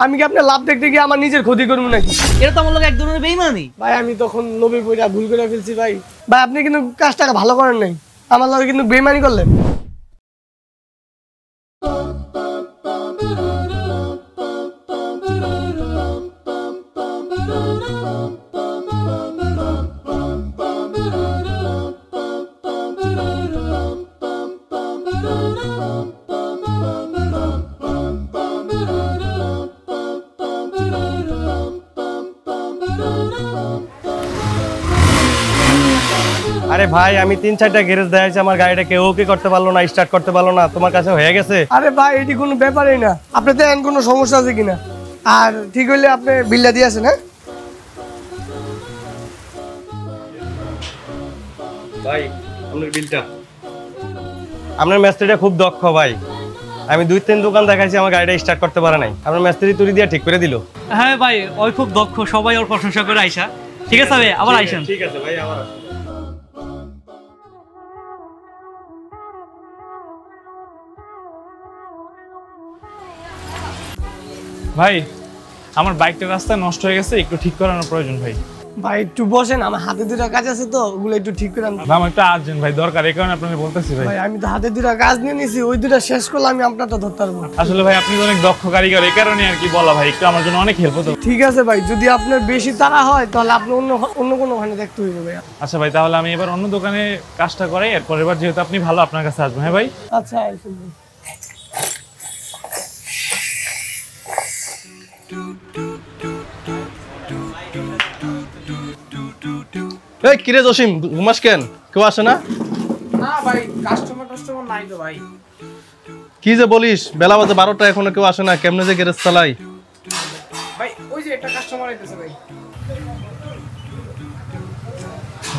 আমি কি আপনার লাভ দেখতে গিয়ে আমার নিজের ক্ষতি করবো নাকি? এটা তো আমার লোক এক ধরনের বেইমানি। ভাই আমি তখন নবী বইটা ভুল করে ফেলছি ভাই। ভাই আপনি কিন্তু কাজটা ভালো করেন নাই, আমার লগে কিন্তু বেইমানি করলেন। আরে ভাই আমি 3-4টা গ্যারেজ দেখাইছি, আমার গাড়িটা কেউ কি করতে পারলো না, স্টার্ট করতে পারলো না। তোমার কাছে হয়ে গেছে? আরে ভাই এটি কোনো ব্যাপারই না, আপনি দেখেন কোনো সমস্যা আছে কিনা, আর ঠিক হইলে আপনি বিলটা দিয়ে আসেন। হ্যাঁ ভাই আপনার বিলটা। আপনার মিস্ত্রিটা খুব দক্ষ ভাই, আমি 2-3 দোকান দেখাইছি, আমার গাড়িটা স্টার্ট করতে পারে নাই। আপনার মিস্ত্রি তুড়ি দিয়ে ঠিক করে দিল। হ্যাঁ ভাই ওই খুব দক্ষ, সবাই ওর প্রশংসা করে আইসা। ঠিক আছে ভাই আবার আইসেন। ঠিক আছে ভাই আবার। ভাই আমার বাইকটা রাস্তায় নষ্ট হয়ে গেছে, একটু ঠিক করানোর প্রয়োজন ভাই। ভাই একটু বসেন, আমার হাতে দুটা কাজ আছে তো, ওগুলো একটু ঠিক করে আনতে। আমার একটু আর্জেন্ট ভাই দরকার, এই কারণে আপনাকে বলতেছি ভাই। ভাই আমি তো হাতে দুটা কাজ নিয়ে নিছি, ওই দুটা শেষ করলে আমি আপনারটা ধরতে পারবো। আসলে ভাই আপনি তো অনেক দক্ষ কারিগর, এই কারণে আর কি বলা ভাই, একটু আমার জন্য অনেক হেল্প হতো। ঠিক আছে ভাই, যদি আপনার বেশি তাড়া হয় তাহলে আপনি অন্য কোনো ওখানে দেখতে হইবে ভাই। আচ্ছা ভাই তাহলে আমি এবার অন্য দোকানে কাজটা করাই, এরপর এবার যেহেতু আপনি ভালো আপনার কাছে আসবো। হ্যাঁ ভাই আচ্ছা আইসেন ভাই। এই কিরে জসিম, ঘুমাস কেন? কেউ আসে না? না ভাই কাস্টমার নাই তো ভাই। কি যে বলিস, বেলা বাজে 12টা এখনো কেউ আসে না, কেমনে যে গ্যারেজ চালাই? ভাই ওই যে একটা কাস্টমার আইতেছে ভাই।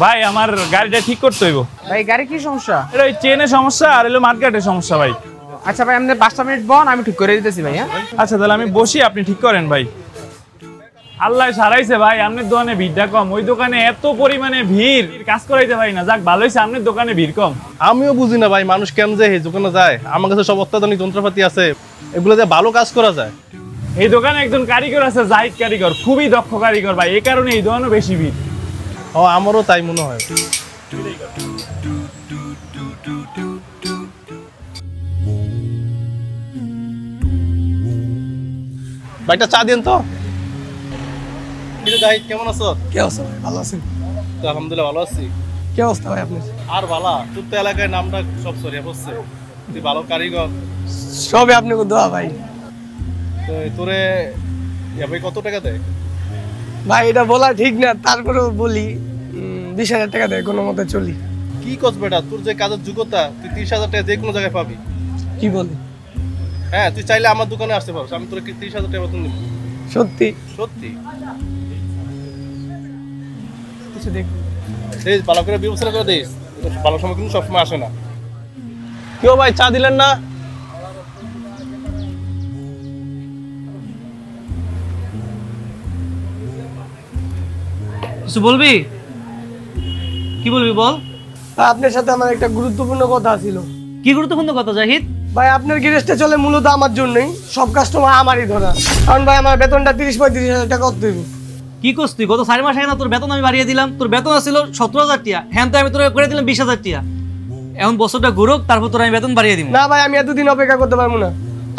ভাই আমার গাড়িটা ঠিক করতে হইব। ভাই গাড়ি কি সমস্যা? এটা ওই চেনের সমস্যা আর এলো মার্কেটের সমস্যা ভাই। আচ্ছা ভাই আপনি 5 মিনিট বন, আমি ঠিক করে দিতেছি ভাই। হ্যাঁ আচ্ছা তাহলে আমি বসি, আপনি ঠিক করেন ভাই। আল্লাহ সারাইছে ভাই, আপনার দোকানে ভিড়টা কম, ওই দোকানে এত পরিমাণে ভিড়, কাজ করাইতে পারি না। যাক ভালো হয়েছে আপনার দোকানে ভিড় কম। আমিও বুঝি না ভাই, মানুষ কেন যে এই দোকানে যায়। আমার কাছে সব অত্যাধুনিক যন্ত্রপাতি আছে, এগুলো যে ভালো কাজ করা যায়। এই দোকানে একজন কারিগর আছে, জাহিদ কারিগর, খুবই দক্ষ কারিগর ভাই, এই কারণে এই দোকানও বেশি ভিড়। ও আমারও তাই মনে হয়। ভাইটা চা দেন তো। জাহিদ কেমন আছো? কে অবস্থা ভাই, ভালো আছেন? তো আলহামদুলিল্লাহ ভালো আছি। কে অবস্থা ভাই আপনার? আর ভালা, তোর তো এলাকায় নামটা সব সরিয়ে পড়ছে, তুই ভালো কারিগর। সবে আপনাকে দোয়া ভাই। তো তোরে ভাই কত টাকা দেয়? ভাই এটা বলা ঠিক না, তারপরেও বলি 20,000 টাকা দেয়, কোনো মতে চলি। কি কস বেটা, তোর যে কাজের যোগ্যতা, তুই 30,000 টাকা যে কোনো জায়গায় পাবি। কি বলি? হ্যাঁ তুই চাইলে আমার দোকানে আসতে পারছ, আমি তোর 30,000 টাকা বেতন দিব। সত্যি? সত্যি। কিছু দেখ, এই ভালো করে বিবেচনা করে দিস, ভালো সময় কিন্তু সবসময় আসে না। কেউ ভাই চা দিলেন না? কিছু বলবি? কি বলবি বল। আপনার সাথে আমার একটা গুরুত্বপূর্ণ কথা ছিল। কি গুরুত্বপূর্ণ কথা জাহিদ? ভাই আপনার গ্যারেজটা চলে মূলত আমার জন্যই, সব কাস্টমার আমারই ধরা। কারণ ভাই আমার বেতনটা 30-35,000 টাকা কত দেব। কি করছ তুই? গত 4 মাস আগে না তোর বেতন আমি বাড়িয়ে দিলাম, তোর বেতন ছিল 17,000 টাকা, হ্যাঁ তো আমি তোর করে দিলাম 20,000 টাকা। এখন বছরটা ঘুরুক, তারপর তোর আমি বেতন বাড়িয়ে দিব। না ভাই আমি এতদিন অপেক্ষা করতে পারবো না,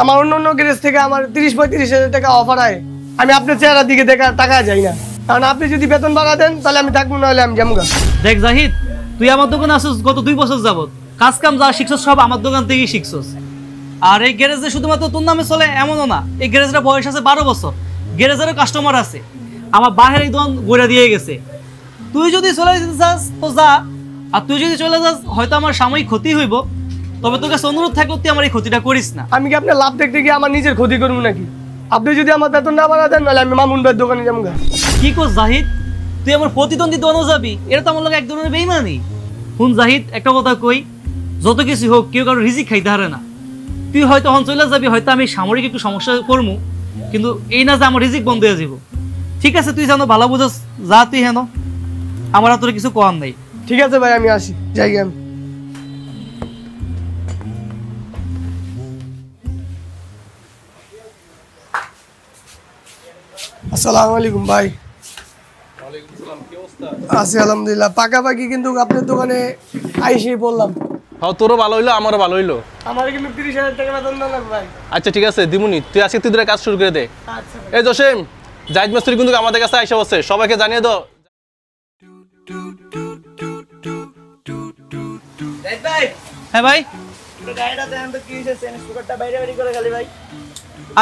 আমার অন্য গ্যারেজ থেকে আমার 30-35,000 টাকা অফার হয়, আমি আপনার চেহারার দিকে দেখা টাকা যাই না। কারণ আপনি যদি বেতন বাড়া দেন তাহলে আমি থাকবো, না হলে আমি যাবো। দেখ জাহিদ, তুই আমার দোকানে আসছিস গত 2 বছর যাবত, কাজ কাম যা শিখছস সব আমার দোকান থেকেই শিখছস। আর এই গ্যারেজে শুধুমাত্র তোর নামে চলে এমনও না, এই গ্যারেজের বয়স আছে 12 বছর, গ্যারেজেরও কাস্টমার আছে, আমার বাহির এই দোকান ঘুরে দিয়ে গেছে। তুই যদি চলে যেতে চাস তো যা, আর তুই যদি চলে যাস হয়তো আমার সাময়িক ক্ষতি হইব, তবে তোর কাছে অনুরোধ থাকলে তুই আমার এই ক্ষতিটা করিস না। আমি কি আপনার লাভ দেখতে গিয়ে আমার নিজের ক্ষতি করবো নাকি? আপনি যদি আমার বেতন না বাড়া দেন তাহলে আমি মামুন ভাইয়ের দোকানে যাবো। কি কর জাহিদ, তুই আমার প্রতিদ্বন্দ্বী দোকানে যাবি? এটা তো আমার লোক এক ধরনের বেইমানি। শুন জাহিদ, একটা কথা কই, যত কিছু হোক কেউ কারো রিজিক খাইতে হারে না। তুই হয়তো হন চলে যাবি, হয়তো আমি সামরিক একটু সমস্যা করবো, কিন্তু এই না যে আমার রিজিক বন্ধ হয়ে যাব। ঠিক আছে তুই জানো ভালো বুঝাস, যা তুই হেন, আমার আর তোর কিছু করার নেই। ঠিক আছে ভাই আমি আসি, যাই আমি। আসসালামু আলাইকুম ভাই। আছি আলহামদুলিল্লাহ, পাকাপাকি কিন্তু আপনার দোকানে আইসেই বললাম। হ্যাঁ, তোরও ভালো হইলো, আমারও ভালো হইলো। আমার কিন্তু 30,000 টাকা বেতন দেওয়া লাগবে ভাই। আচ্ছা ঠিক আছে, দিমুনি, তুই আজকে তুই কাজ শুরু করে দে। আচ্ছা ভাই। এই জসিম, জাহিদ মিস্ত্রি কিন্তু আমাদের কাছে আইসা বসছে, সবাইকে জানিয়ে দাও। হ্যাঁ ভাই,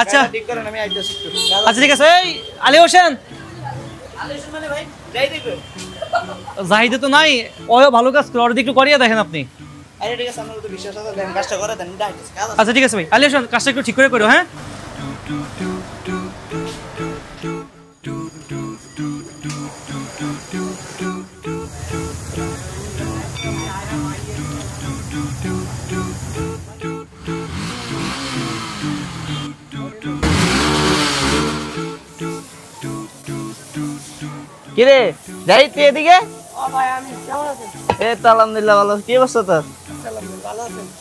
আচ্ছা আচ্ছা ঠিক আছে। এই আলী হোসেন, জাহিদে তো নাই, ওও ভালো কাজ করে, ওর একটু করিয়ে দেখেন আপনি। আচ্ছা ঠিক আছে ভাই, আলী হোসেন কাজটা একটু ঠিক করে করো। হ্যাঁ কিরে যাই তুই এদিকে। এই তো আলহামদুলিল্লাহ ভালো। কি অবস্থা তোর?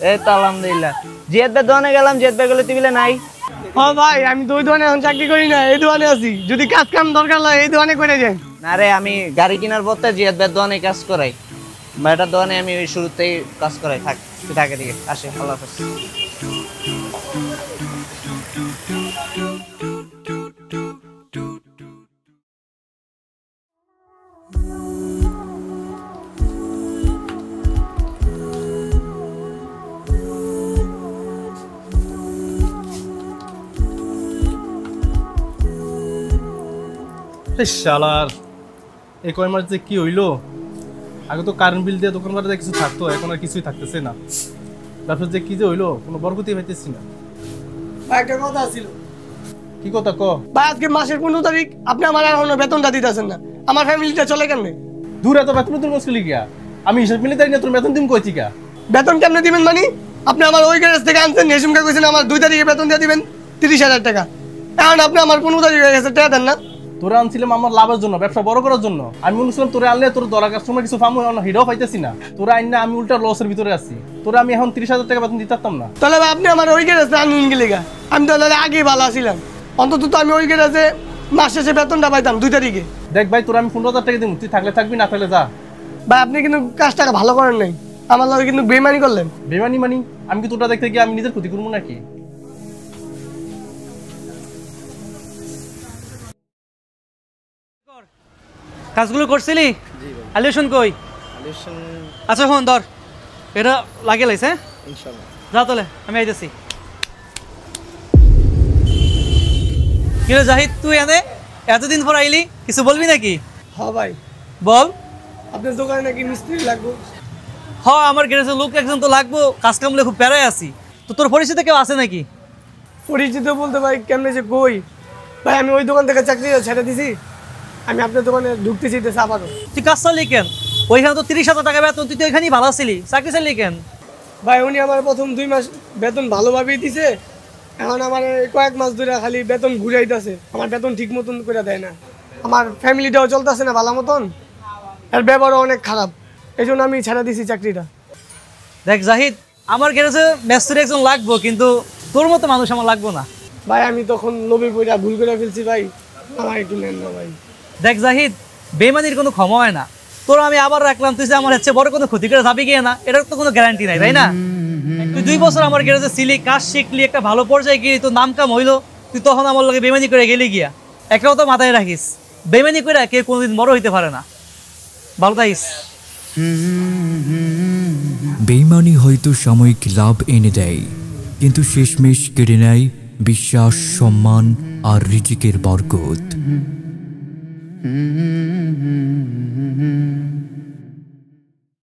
এই তো আলহামদুলিল্লাহ। জিয়াদ ভাই দোকানে গেলাম, জিয়াদ ভাই বলে তুই বলে নাই। ও ভাই, আমি তো ওই দোকানে এখন চাকরি করি না, এই দোকানে আছি। যদি কাজ কাম দরকার হয় এই দোকানে করে যাই। না রে, আমি গাড়ি কেনার পথে জিয়াদ ভাই দোকানে কাজ করাই, ভাইটার দোকানে আমি ওই শুরুতেই কাজ করাই। থাক, তুই থাকে দিকে আসে। আল্লাহ হাফেজ। শালার, এই কয় মাস যে কি হইলো। আগে তো কারেন্ট বিল দিয়ে দোকান বাড়িতে কিছু থাকতো, এখন আর কিছুই থাকতেছে না। ব্যবসা যে কি যে হইলো, কোনো বরগতি পাইতেছি না। ভাই একটা কথা ছিল। কি কথা ক? ভাই আজকে মাসের 15 তারিখ, আপনি আমার এখনো বেতনটা দিতেছেন না। আমার ফ্যামিলিটা চলে কেমনে? দূর এত বেতন তোর মুশকিল গিয়া, আমি হিসাব মিলে তাই না তোর বেতন দিম কইছি কা? বেতন কেমনে দিবেন মানে? আপনি আমার ওই গ্যারেজ থেকে আনছেন, হেসুমকা কইছেন আমার 2 তারিখে বেতন দিয়ে দিবেন 30,000 টাকা। এখন আপনি আমার 15 তারিখ হয়ে গেছে, টাকা দেন না। তোরা আনছিলাম আমার লাভের জন্য, ব্যবসা বড় করার জন্য। আমি মনে করছিলাম তোরা আনলে তোর দরা কাস্টমার কিছু ফার্ম হিরাও পাইতেছি না। তোরা আইন না, আমি উল্টা লসের ভিতরে আছি। তোরা আমি এখন 30,000 টাকা বেতন দিতে পারতাম না। তাহলে ভাই আপনি আমার ওই গ্যারেজে আনুন গেলে গা, আমি তাহলে আগেই ভালো আছিলাম। অন্তত তো আমি ওই গ্যারেজে মাস শেষে বেতনটা পাইতাম 2 তারিখে। দেখ ভাই, তোরা আমি 15,000 টাকা দিব, তুই থাকলে থাকবি, না থাকলে যা। ভাই আপনি কিন্তু কাজটাকে ভালো করেন নাই, আমার লগে কিন্তু বেইমানি করলেন। বেমানি মানি? আমি কি তোটা দেখতে গিয়ে আমি নিজের ক্ষতি করবো নাকি? কাজগুলো করছিলি? আলী হোসেন কই? আচ্ছা হন ধর, এটা লাগে লাইছে। যা তাহলে, আমি আইতেছি। কিরে জাহিদ, তুই এনে এতদিন পর আইলি, কিছু বলবি নাকি? হ্যাঁ ভাই, বল। আপনার দোকানে নাকি মিস্ত্রি লাগবে? হ্যাঁ, আমার গ্যারেজে লোক একজন তো লাগবো, কাজ কামলে খুব প্যারায় আছি। তো তোর পরিচিত কেউ আছে নাকি? পরিচিত বলতে ভাই কেমনে যে কই। ভাই আমি ওই দোকান থেকে চাকরি ছেড়ে দিছি, আমি আপনার দোকানে ঢুকতে চাইতেছি আবারও। তুই কাজ চালি কেন? ওইখানে তো 30,000 টাকা বেতন, তুই তো এখানেই ভালো ছিলি, চাকরি চালি কেন? ভাই উনি আমার প্রথম 2 মাস বেতন ভালোভাবেই দিছে, এখন আমার কয়েক মাস ধরে খালি বেতন ঘুরাইতেছে, আমার বেতন ঠিক মতন করে দেয় না। আমার ফ্যামিলিটাও চলতেছে না ভালো মতন, আর ব্যবহারও অনেক খারাপ, এই জন্য আমি ছেড়ে দিছি চাকরিটা। দেখ জাহিদ, আমার গ্যারেজে মেস্তুরি একজন লাগবো, কিন্তু তোর মতো মানুষ আমার লাগবো না। ভাই আমি তখন লোভে পড়া ভুল করে ফেলছি ভাই, আমার একটু নেন না ভাই। দেখ জাহিদ, বেমানির কোনো ক্ষমা হয় না। তোর আমি আবার রাখলাম, তুই যে আমার হচ্ছে বড় কোনো ক্ষতি করে যাবি গিয়ে না, এটার তো কোনো গ্যারান্টি নাই, তাই না? তুই 2 বছর আমার গ্যারেজে ছিলি, কাজ শিখলি, একটা ভালো পর্যায়ে গিয়ে তোর নাম কাম হইলো, তুই তখন আমার লগে বেমানি করে গেলি গিয়া। একটাও তো মাথায় রাখিস, বেমানি করে কেউ কোনোদিন বড় হইতে পারে না। ভালো থাকিস। বেইমানি হয়তো সাময়িক লাভ এনে দেয়, কিন্তু শেষমেশ কেড়ে নেয় বিশ্বাস, সম্মান আর রিজিকের বরকত।